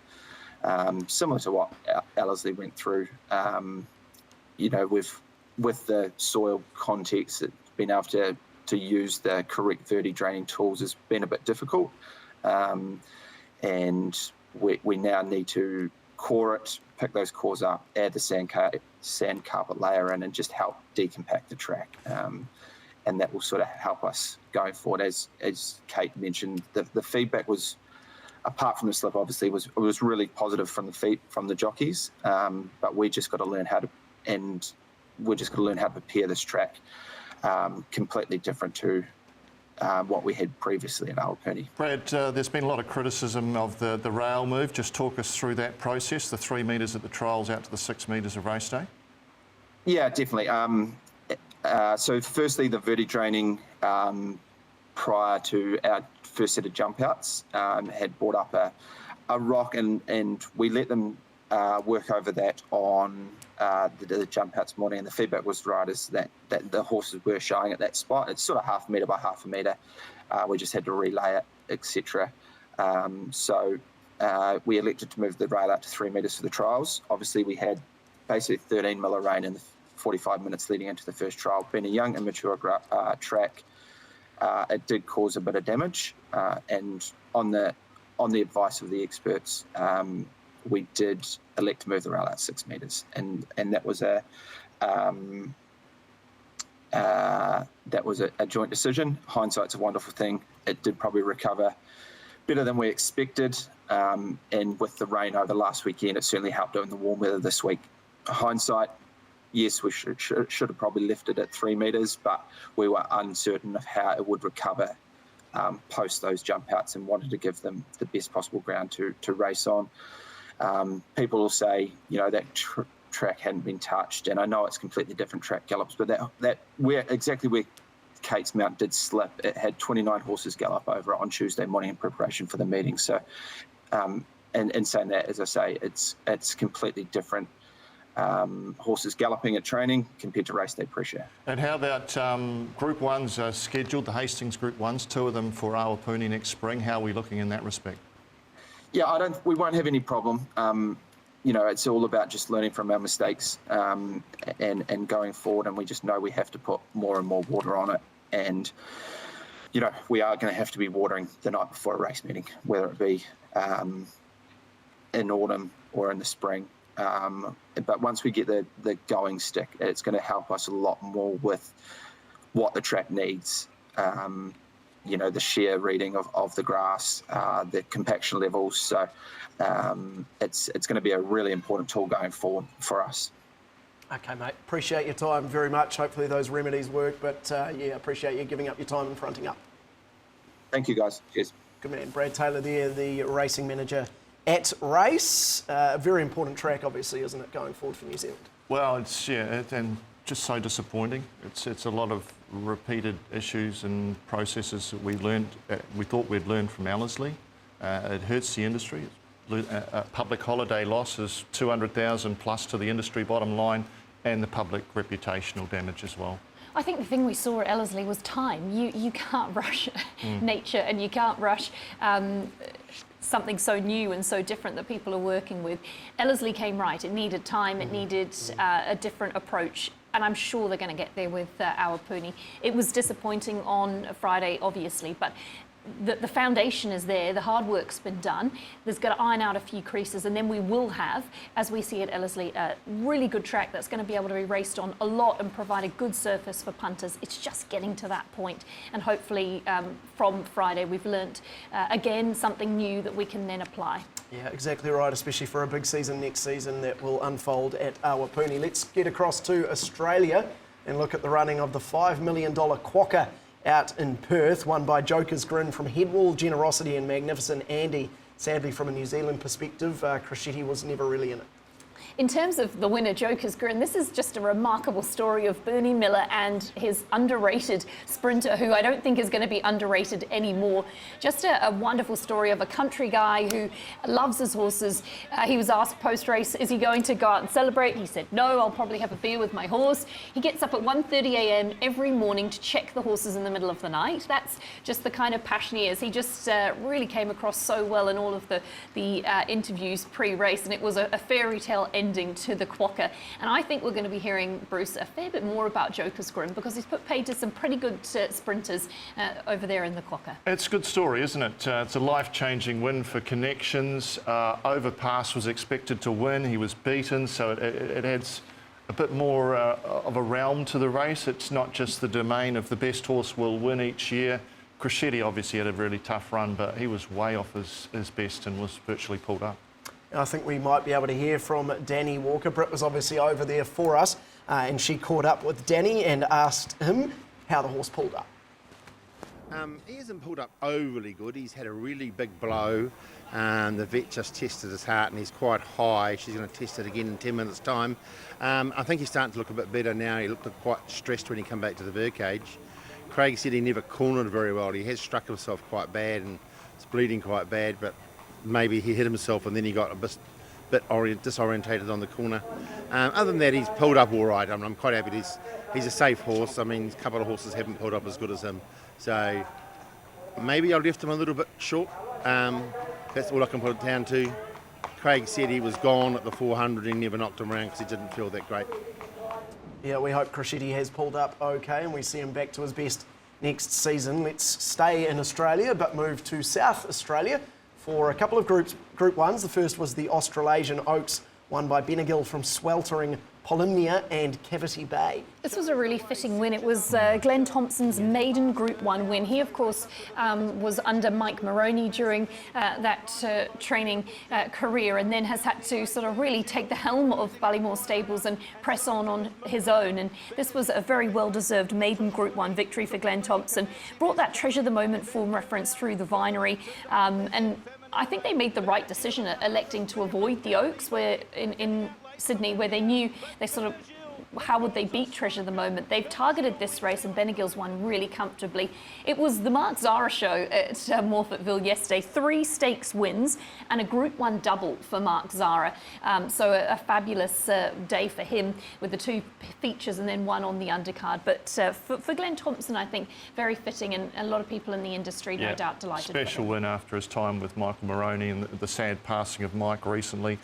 similar to what Ellerslie went through. You know, with the soil context, it's been able to to use the correct verti draining tools has been a bit difficult, and we now need to core it, pick those cores up, add the sand carpet layer in, and just help decompact the track. And that will sort of help us going forward. As Kate mentioned, the feedback was, apart from the slip, obviously, was really positive from the jockeys. But we just got to learn how to prepare this track completely different to what we had previously at Awapuni. Brad, there's been a lot of criticism of the rail move. Just talk us through that process, the 3 metres at the trials out to the 6 metres of race day. Yeah, definitely. So firstly, the verti draining prior to our first set of jump outs had brought up a rock, and we let them work over that on the jump outs morning, and the feedback was right is that the horses were showing at that spot. It's sort of 1/2 metre by 1/2 metre. We just had to relay it, etc. So we elected to move the rail out to 3 metres for the trials. Obviously, we had basically 13 mil of rain in the 45 minutes leading into the first trial. Being a young, immature track, it did cause a bit of damage. And on the advice of the experts, we did elect to move the rail out 6 metres, and that was a joint decision. Hindsight's a wonderful thing. It did probably recover better than we expected, and with the rain over last weekend, it certainly helped out in the warm weather this week. Hindsight, yes, we should have probably left it at 3 metres, but we were uncertain of how it would recover post those jump outs and wanted to give them the best possible ground to race on. People will say, that track hadn't been touched, and I know it's completely different track gallops, but that where Kate's mount did slip, it had 29 horses gallop over it on Tuesday morning in preparation for the meeting. So, and saying that, as I say, it's completely different. Horses galloping at training compared to race day pressure. And how about Group 1s are scheduled, the Hastings Group 1s, 2 of them for Awapuni next spring. How are we looking in that respect? Yeah, we won't have any problem. It's all about just learning from our mistakes and going forward, and we just know we have to put more and more water on it. And, we are going to have to be watering the night before a race meeting, whether it be in autumn or in the spring. But once we get the going stick, it's going to help us a lot more with what the track needs. The shear reading of the grass, the compaction levels. So it's going to be a really important tool going forward for us. Okay, mate. Appreciate your time very much. Hopefully those remedies work, but appreciate you giving up your time and fronting up. Thank you, guys. Cheers. Good man. Brad Taylor there, the racing manager at Race. A very important track, obviously, isn't it, going forward for New Zealand? Well, and just so disappointing. It's a lot of repeated issues and processes that we thought we'd learned from Ellerslie. It hurts the industry. A public holiday loss is 200,000 plus to the industry bottom line, and the public reputational damage as well. I think the thing we saw at Ellerslie was time. You can't rush nature, and you can't rush something so new and so different that people are working with. Ellerslie came right. It needed time. It needed a different approach. And I'm sure they're going to get there with Awapuni. It was disappointing on Friday, obviously, but the foundation is there. The hard work's been done. There's got to iron out a few creases, and then we will have, as we see at Ellerslie, a really good track that's going to be able to be raced on a lot and provide a good surface for punters. It's just getting to that point, and hopefully from Friday we've learnt again something new that we can then apply. Yeah, exactly right, especially for a big season next season that will unfold at Awapuni. Let's get across to Australia and look at the running of the $5 million quokka out in Perth, won by Joker's Grin from Headwall, Generosity and Magnificent Andy. Sadly, from a New Zealand perspective, Crescetti was never really in it. In terms of the winner, Joker's Grin, this is just a remarkable story of Bernie Miller and his underrated sprinter, who I don't think is going to be underrated anymore. Just a wonderful story of a country guy who loves his horses. He was asked post-race, is he going to go out and celebrate? He said, no, I'll probably have a beer with my horse. He gets up at 1:30 a.m. every morning to check the horses in the middle of the night. That's just the kind of passion he is. He just really came across so well in all of the interviews pre-race, and it was a fairy tale ending to the quokka. And I think we're going to be hearing, Bruce, a fair bit more about Joker's Grim because he's put paid to some pretty good sprinters over there in the quokka. It's a good story, isn't it? It's a life-changing win for Connections. Overpass was expected to win. He was beaten, so it adds a bit more of a realm to the race. It's not just the domain of the best horse will win each year. Crescetti obviously had a really tough run, but he was way off his best and was virtually pulled up. I think we might be able to hear from Danny Walker. Britt was obviously over there for us, and she caught up with Danny and asked him how the horse pulled up. He hasn't pulled up overly good. He's had a really big blow. The vet just tested his heart and he's quite high. She's going to test it again in 10 minutes' time. I think he's starting to look a bit better now. He looked quite stressed when he came back to the birdcage. Craig said he never cornered very well. He has struck himself quite bad and it's bleeding quite bad, but maybe he hit himself and then he got a bit disorientated on the corner. Other than that, he's pulled up all right. I'm quite happy. He's a safe horse. I mean, a couple of horses haven't pulled up as good as him. So maybe I left him a little bit short. That's all I can put it down to. Craig said he was gone at the 400 and he never knocked him around because he didn't feel that great. Yeah, we hope Crescetti has pulled up okay and we see him back to his best next season. Let's stay in Australia but move to South Australia for a couple of Group 1s. The first was the Australasian Oaks, won by Benegill from sweltering Polymnia and Cavity Bay. This was a really fitting win. It was Glenn Thompson's maiden Group 1 win. He, of course, was under Mike Moroney during that training career and then has had to sort of really take the helm of Ballymore Stables and press on his own. And this was a very well-deserved maiden Group 1 victory for Glenn Thompson. Brought that treasure the moment form reference through the vinery. And I think they made the right decision electing to avoid the Oaks where in Sydney, where they knew they sort of how would they beat Treasure the Moment. They've targeted this race and Benegill's won really comfortably. It was the Mark Zara show at Morfettville yesterday. 3 stakes wins and a Group 1 double for Mark Zara. So a fabulous day for him with the 2 features and then 1 on the undercard. But for Glenn Thompson, I think very fitting and a lot of people in the industry no doubt delighted. Special win after his time with Michael Moroney and the sad passing of Mike recently.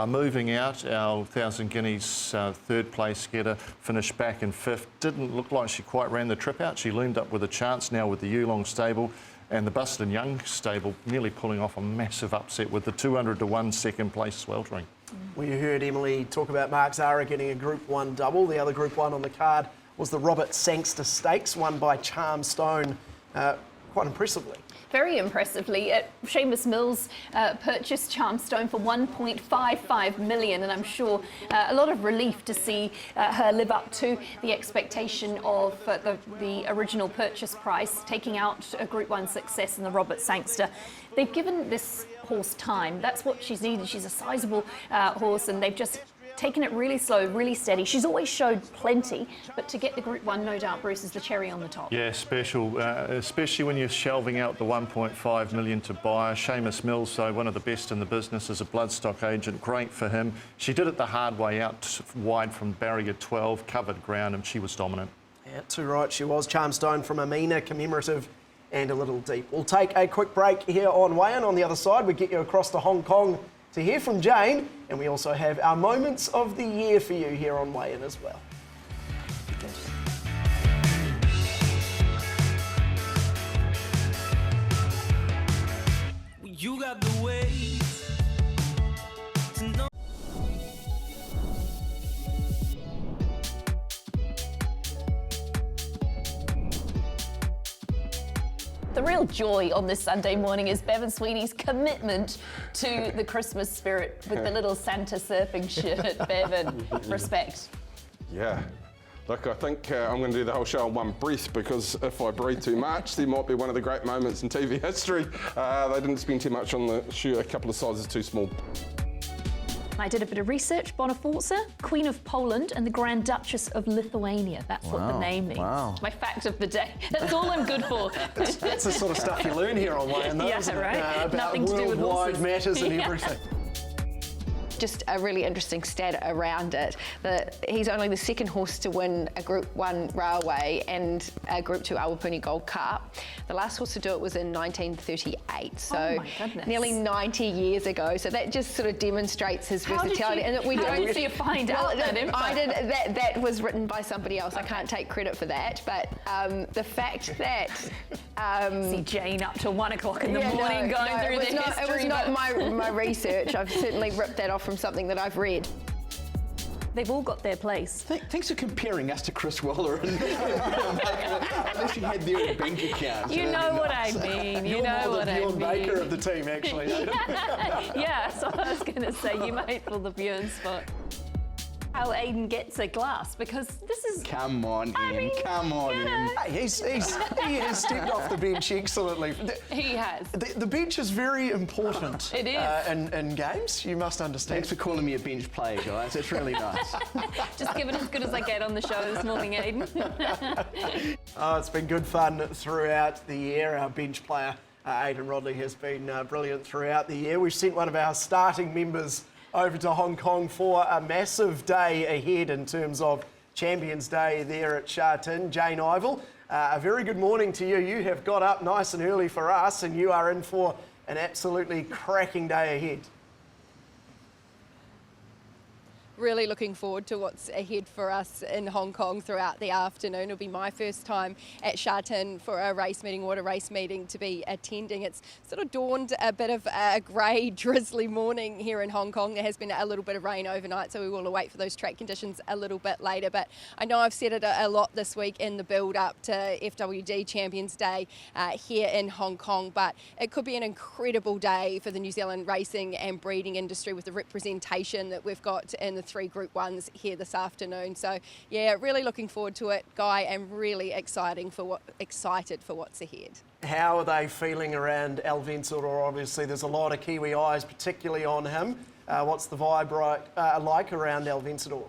Moving out, our 1,000 Guineas third place getter finished back in 5th. Didn't look like she quite ran the trip out. She loomed up with a chance now with the Yulong stable and the Buston Young stable nearly pulling off a massive upset with the 200-1 second place sweltering. Well, you heard Emily talk about Mark Zara getting a Group 1 double. The other Group 1 on the card was the Robert Sangster Stakes, won by Charm Stone quite impressively. Very impressively. Seamus Mills purchased Charmstone for $1.55 million, and I'm sure a lot of relief to see her live up to the expectation of the original purchase price, taking out a Group 1 success in the Robert Sangster. They've given this horse time. That's what she's needed. She's a sizable horse, and they've just taken it really slow, really steady. She's always showed plenty, but to get the Group 1, no doubt, Bruce, is the cherry on the top. Yeah, special, especially when you're shelving out the $1.5 million to buy. Seamus Mills, so one of the best in the business as a bloodstock agent, great for him. She did it the hard way out, wide from barrier 12, covered ground, and she was dominant. Yeah, too right, she was. Charmstone from Amina, commemorative and a little deep. We'll take a quick break here on Weigh-in. On the other side, we get you across to Hong Kong to hear from Jayne, and we also have our moments of the year for you here on Weigh-in as well. You got the way to know. The real joy on this Sunday morning is Bevan Sweeney's commitment to the Christmas spirit with the little Santa surfing shirt. Bevan, respect. Yeah. Look, I think I'm going to do the whole show on one breath, because if I breathe too much, there might be one of the great moments in TV history. They didn't spend too much on the shirt, a couple of sizes too small. I did a bit of research. Bonifazza, Queen of Poland and the Grand Duchess of Lithuania. That's what the name means. Wow. My fact of the day. That's all I'm good for. That's the sort of stuff you learn here on Weigh-in, though, yeah, isn't it? right. About Nothing to do with worldwide horses. matters and Yeah. everything. just a really interesting stat around it, that he's only the second horse to win a Group 1 Railway and a Group 2 Awapuni Gold Cup. The last horse to do it was in 1938, so nearly 90 years ago. So that just sort of demonstrates his versatility. How did you find out that info? I did. That was written by somebody else. I can't take credit for that, but the fact that see Jayne up till 1 o'clock in the morning going through the history. It was not my research. I've certainly ripped that off from something that I've read. They've all got their place. Thanks for comparing us to Chris Waller and unless you had their own bank account. You know what I mean. You know what I mean. You're the Bjorn Baker of the team, actually. Yeah, so I was going to say you might fill the Bjorn spot. How Aiden gets a glass, because this is... Come on, Ian. Come on, Ian. Hey, he has stepped off the bench excellently. He has. The bench is very important. It is. In games, you must understand. Thanks for calling me a bench player, guys. That's really nice. Just give it as good as I get on the show this morning, Aiden. Oh, it's been good fun throughout the year. Our bench player, Aidan Rodley, has been brilliant throughout the year. We've sent one of our starting members over to Hong Kong for a massive day ahead in terms of Champions Day there at Riccarton. Jayne Ivell, a very good morning to you. You have got up nice and early for us and you are in for an absolutely cracking day ahead. Really looking forward to what's ahead for us in Hong Kong throughout the afternoon. It'll be my first time at Riccarton for a race meeting, water race meeting to be attending. It's sort of dawned a bit of a grey, drizzly morning here in Hong Kong. There has been a little bit of rain overnight, so we will await for those track conditions a little bit later. But I know I've said it a lot this week in the build-up to FWD Champions Day here in Hong Kong, but it could be an incredible day for the New Zealand racing and breeding industry with the representation that we've got in the 3 Group 1s here this afternoon. So yeah, really looking forward to it, Guy, and really excited for what's ahead. How are they feeling around El Vencedor? Obviously there's a lot of Kiwi eyes particularly on him. What's the vibe like around El Vencedor?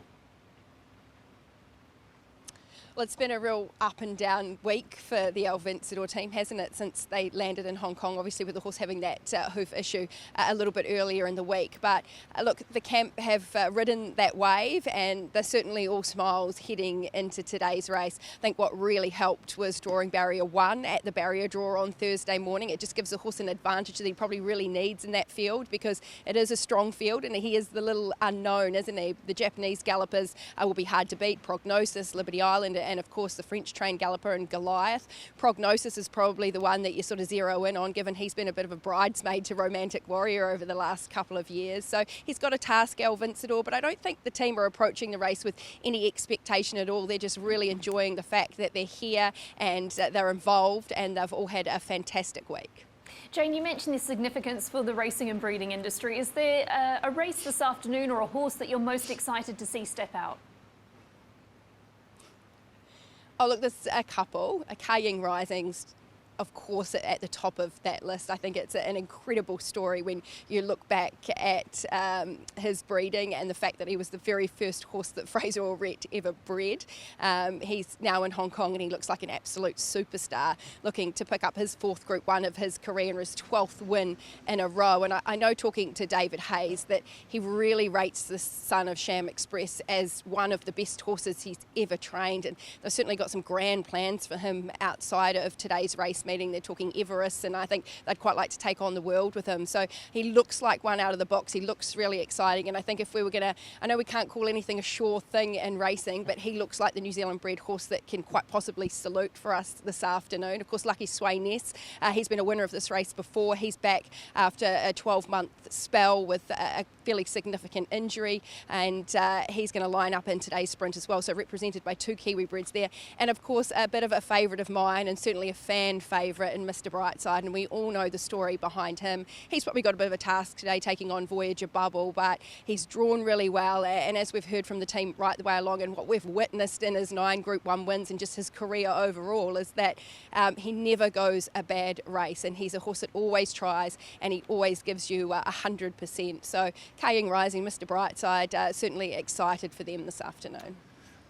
Well, it's been a real up and down week for the El Vencedor team, hasn't it, since they landed in Hong Kong, obviously with the horse having that hoof issue a little bit earlier in the week. But look, the camp have ridden that wave and they're certainly all smiles heading into today's race. I think what really helped was drawing barrier 1 at the barrier draw on Thursday morning. It just gives the horse an advantage that he probably really needs in that field because it is a strong field and he is the little unknown, isn't he? The Japanese gallopers will be hard to beat, Prognosis, Liberty Island, and of course the French trained galloper and Goliath. Prognosis is probably the one that you sort of zero in on, given he's been a bit of a bridesmaid to Romantic Warrior over the last couple of years. So he's got a task, El Vencedor, but I don't think the team are approaching the race with any expectation at all. They're just really enjoying the fact that they're here and they're involved and they've all had a fantastic week. Jayne, you mentioned the significance for the racing and breeding industry. Is there a race this afternoon or a horse that you're most excited to see step out? Oh, look, there's a couple. Kaying Rising's, of course, at the top of that list. I think it's an incredible story when you look back at his breeding and the fact that he was the very first horse that Fraser Allrett ever bred. He's now in Hong Kong and he looks like an absolute superstar, looking to pick up his 4th Group 1 of his career and his 12th win in a row. And I know, talking to David Hayes, that he really rates the son of Sham Express as one of the best horses he's ever trained, and they've certainly got some grand plans for him outside of today's race meeting. They're talking Everest, and I think they'd quite like to take on the world with him. So he looks like one out of the box. He looks really exciting, and I think if we were going to, I know we can't call anything a sure thing in racing, but he looks like the New Zealand bred horse that can quite possibly salute for us this afternoon. Of course, Lucky Sway Ness, he's been a winner of this race before. He's back after a 12-month spell with a fairly significant injury, and he's going to line up in today's sprint as well, so represented by 2 Kiwi breds there. And of course, a bit of a favourite of mine and certainly a fan favourite in Mr Brightside, and we all know the story behind him. He's probably got a bit of a task today taking on Voyager Bubble, but he's drawn really well, and as we've heard from the team right the way along and what we've witnessed in his 9 Group 1 wins and just his career overall, is that he never goes a bad race, and he's a horse that always tries and he always gives you 100%. So Kaying Rising, Mr Brightside, certainly excited for them this afternoon.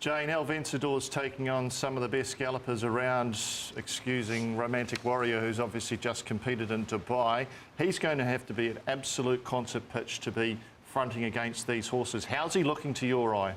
Jayne, El Vencedor's taking on some of the best gallopers around, excusing Romantic Warrior, who's obviously just competed in Dubai. He's going to have to be an absolute concert pitch to be fronting against these horses. How's he looking to your eye?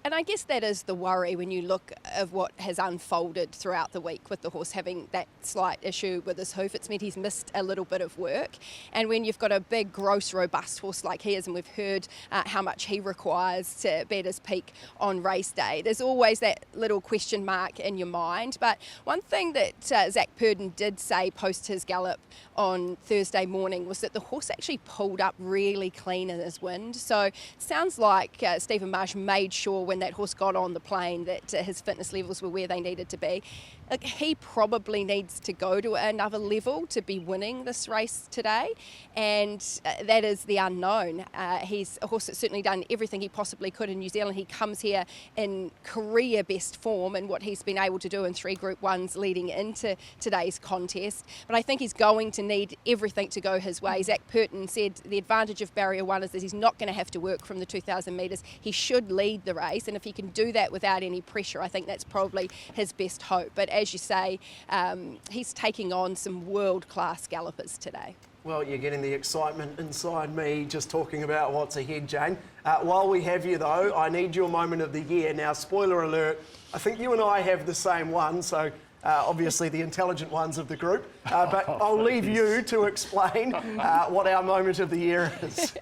And I guess that is the worry when you look at what has unfolded throughout the week with the horse having that slight issue with his hoof. It's meant he's missed a little bit of work. And when you've got a big, gross, robust horse like he is, and we've heard how much he requires to be at his peak on race day, there's always that little question mark in your mind. But one thing that Zach Purdon did say post his gallop on Thursday morning was that the horse actually pulled up really clean in his wind. So it sounds like Stephen Marsh made sure when that horse got on the plane that his fitness levels were where they needed to be. Like, he probably needs to go to another level to be winning this race today, and that is the unknown. He's a horse that's certainly done everything he possibly could in New Zealand. He comes here in career best form and what he's been able to do in 3 Group 1s leading into today's contest. But I think he's going to need everything to go his way. Zach Purdon said the advantage of Barrier 1 is that he's not going to have to work from the 2,000 metres. He should lead the race, and if he can do that without any pressure, I think that's probably his best hope. But as you say, he's taking on some world-class gallopers today. Well, you're getting the excitement inside me just talking about what's ahead, Jayne. While we have you, though, I need your moment of the year. Now, spoiler alert, I think you and I have the same one, so obviously the intelligent ones of the group. But I'll leave you to explain what our moment of the year is.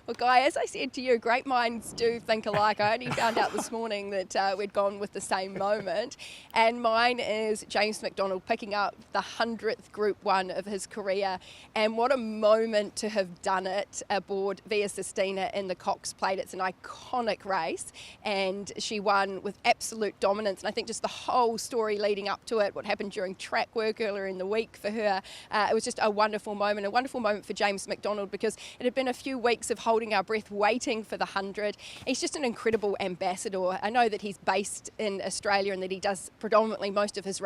Well, Guy, as I said to you, great minds do think alike. I only found out this morning that we'd gone with the same moment. And mine is James McDonald picking up the 100th Group 1 of his career. And what a moment to have done it aboard Via Sistina in the Cox Plate. It's an iconic race. And she won with absolute dominance. And I think just the whole story leading up to it, what happened during track work earlier in the week for her, it was just a wonderful moment for James McDonald, because it had been a few weeks of holding our breath waiting for the 100. He's just an incredible ambassador. I know that he's based in Australia and that he does predominantly most of his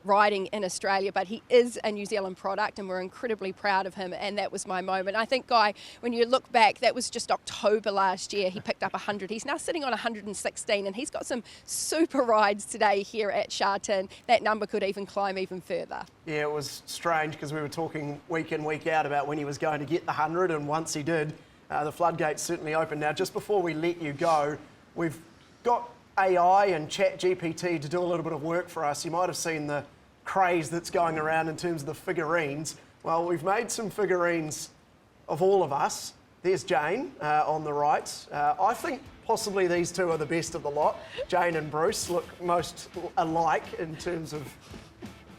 riding in Australia, but he is a New Zealand product and we're incredibly proud of him, and that was my moment. I think, Guy, when you look back, that was just October last year. He picked up 100. He's now sitting on 116 and he's got some super rides today here at Riccarton. That number could even climb even further. Yeah, it was strange because we were talking week in, week out about when he was going to get the 100, and once he did, the floodgates certainly opened. Now, just before we let you go, we've got AI and ChatGPT to do a little bit of work for us. You might have seen the craze that's going around in terms of the figurines. Well, we've made some figurines of all of us. There's Jayne on the right. I think possibly these two are the best of the lot. Jayne and Bruce look most alike in terms of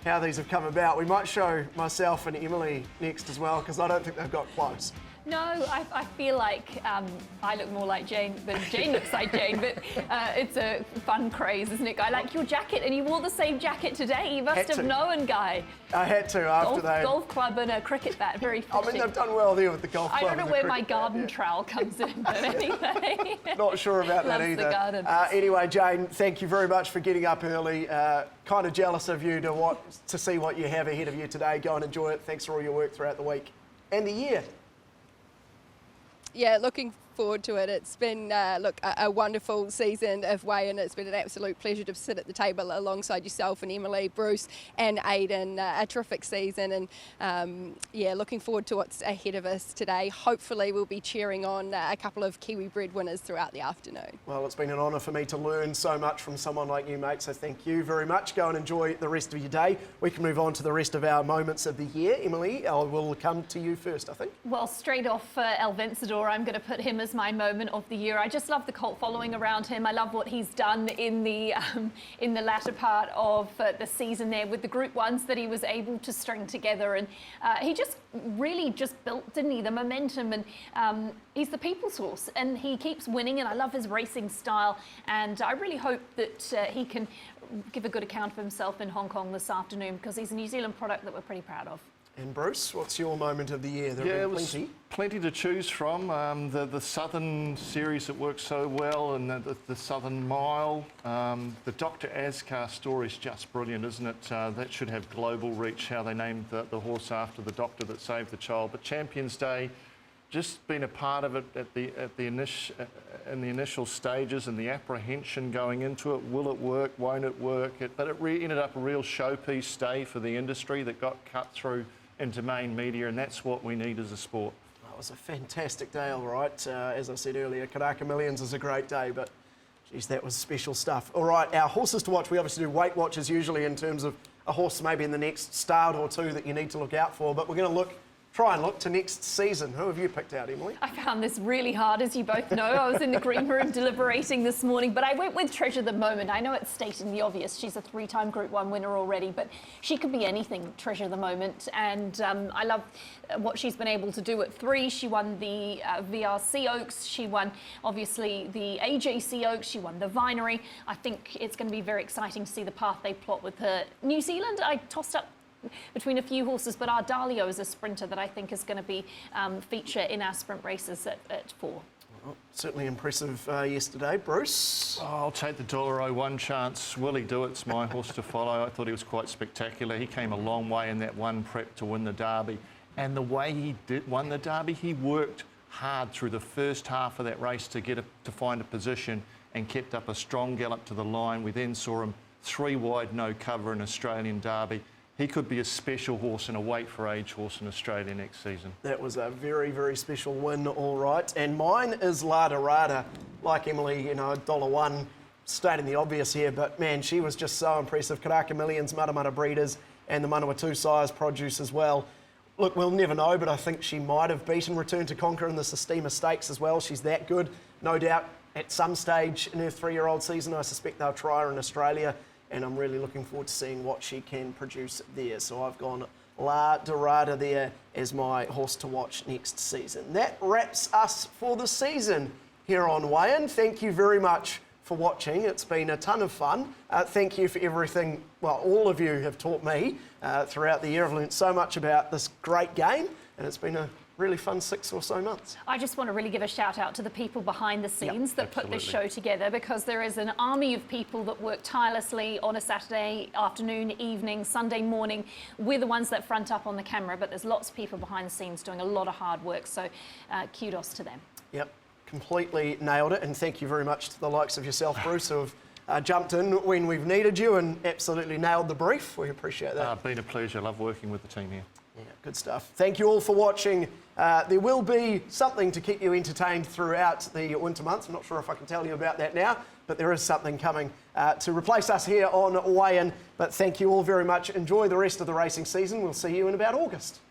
how these have come about. We might show myself and Emily next as well, because I don't think they've got close. No, I feel like I look more like Jayne than Jayne looks like Jayne, but it's a fun craze, isn't it, Guy? I like your jacket, and you wore the same jacket today. You must have known, Guy. I had to after golf club and a cricket bat, very fitting. I mean, they've done well there with the golf club. I don't know where my garden trowel comes in, but anyway. Not sure about that either. The garden. Anyway, Jayne, thank you very much for getting up early. Kind of jealous of you to see what you have ahead of you today. Go and enjoy it. Thanks for all your work throughout the week and the year. Yeah, looking forward to it. It's been, a wonderful season of weigh-in. It's been an absolute pleasure to sit at the table alongside yourself and Emily, Bruce and Aidan. A terrific season, and looking forward to what's ahead of us today. Hopefully we'll be cheering on a couple of Kiwi-bred winners throughout the afternoon. Well, it's been an honour for me to learn so much from someone like you, mate, so thank you very much. Go and enjoy the rest of your day. We can move on to the rest of our moments of the year. Emily, I will come to you first, I think. Well, straight off El Vencedor, I'm going to put him as my moment of the year. I just love the cult following around him. I love what he's done in the latter part of the season there with the Group 1s that he was able to string together, and he just really just built, didn't he, the momentum, and he's the people's horse and he keeps winning, and I love his racing style, and I really hope that he can give a good account of himself in Hong Kong this afternoon, because he's a New Zealand product that we're pretty proud of. And Bruce, what's your moment of the year? There was plenty to choose from. The Southern series that works so well, and the Southern Mile. The Dr. Ascar story is just brilliant, isn't it? That should have global reach, how they named the horse after the doctor that saved the child. But Champions Day, just been a part of it in the initial stages and the apprehension going into it. Will it work? Won't it work? But it ended up a real showpiece stay for the industry that got cut through into main media, and that's what we need as a sport. It was a fantastic day, all right. As I said earlier, Karaka Millions is a great day, but geez, that was special stuff. All right, our horses to watch. We obviously do weight watches usually in terms of a horse maybe in the next start or two that you need to look out for, but we're going to try and look to next season. Who have you picked out, Emily? I found this really hard, as you both know. I was in the green room deliberating this morning, but I went with Treasure the Moment. I know it's stating the obvious. She's a 3-time Group 1 winner already, but she could be anything, Treasure the Moment. And I love what she's been able to do at 3. She won the VRC Oaks. She won, obviously, the AJC Oaks. She won the Vinery. I think it's going to be very exciting to see the path they plot with her. New Zealand, I tossed up between a few horses, but our Dalio is a sprinter that I think is going to be feature in our sprint races at 4. Well, certainly impressive yesterday. Bruce? Oh, I'll take the $1 chance. Will he do it? It's my horse to follow. I thought he was quite spectacular. He came a long way in that one prep to win the Derby. And the way he won the Derby, he worked hard through the first half of that race to find a position and kept up a strong gallop to the line. We then saw him 3 wide, no cover in Australian Derby. He could be a special horse and a weight for age horse in Australia next season. That was a very, very special win, all right. And mine is La Dorada. Like Emily, $1, stating the obvious here, but man, she was just so impressive. Karaka Millions, Matamata Breeders, and the Manawatu Sires produce as well. Look, we'll never know, but I think she might have beaten Return to Conquer in the Sistema Stakes as well. She's that good. No doubt at some stage in her 3-year-old season, I suspect they'll try her in Australia. And I'm really looking forward to seeing what she can produce there. So I've gone La Dorada there as my horse to watch next season. That wraps us for the season here on Weigh-in. Thank you very much for watching. It's been a ton of fun. Thank you for everything. Well, all of you have taught me throughout the year. I've learned so much about this great game, and it's been a really fun 6 or so months. I just want to really give a shout out to the people behind the scenes that put this show together, because there is an army of people that work tirelessly on a Saturday afternoon, evening, Sunday morning. We're the ones that front up on the camera, but there's lots of people behind the scenes doing a lot of hard work, so kudos to them. Yep, completely nailed it, and thank you very much to the likes of yourself, Bruce, who have jumped in when we've needed you and absolutely nailed the brief. We appreciate that. Been a pleasure. Love working with the team here. Yeah, good stuff. Thank you all for watching. There will be something to keep you entertained throughout the winter months. I'm not sure if I can tell you about that now, but there is something coming to replace us here on Weigh-in. But thank you all very much. Enjoy the rest of the racing season. We'll see you in about August.